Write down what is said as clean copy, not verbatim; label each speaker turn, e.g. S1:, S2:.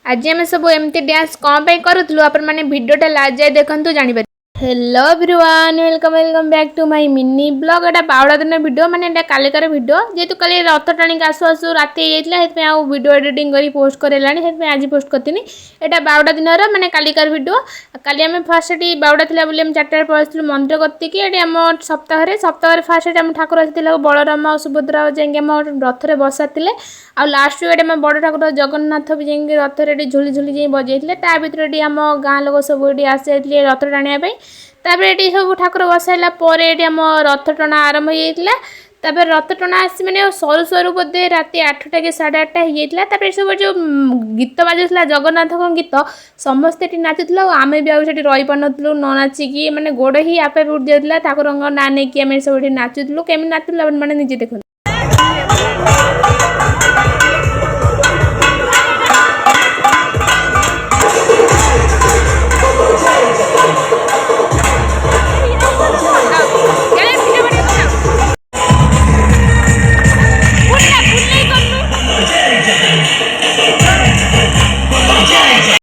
S1: आज आम सब एमती डांस कौन पे करूँ आपण मैंने भिडटा लास्ट जाए देखु जापर। Hello everyone, welcome welcome back to my mini blog. एटा बावड़ा दिन वीडियो माने एटा कालिकार वीडियो जेहेतु काली रथ टाणी आसु आसु राति होता है वीडियो एडिटिंग करी पोस्ट करानी आज पोस्ट करनी। एटा बावड़ा दिन माने कालिकार वीडियो। काली आम फास्ट बावड़ा थी बोली चार्टार पलू मंदिर कतिकी ये आम सप्ताह फास्ट आम ठाकुर आसी बलराम और सुभद्रा जाकि आम रथ में बसाते आ लास्ट ये बड़ ठाकुर जगन्नाथ भी जाकि रथ झुली झुली जाए बजाई ता भर आम गाँ लोक सब ये आसी रथ टाणिया तापर ये सब ठाकुर बसाइला ये आम रथ टଣା आरंभ होता। रथ टଣା आसी मैंने सरू सरू बोधे राति 8टा कि 8:30 होता। सब जो गीत बाजुला जगन्नाथ गीत समस्ते नाचुला आम भी आगे रही पार्लु न नाचिकी मैंने गोड़ ही आपे उठ जाता ठाकुर ना नहीं कि सब नाचुलु केमी नाचुला मैंने निजे देखो।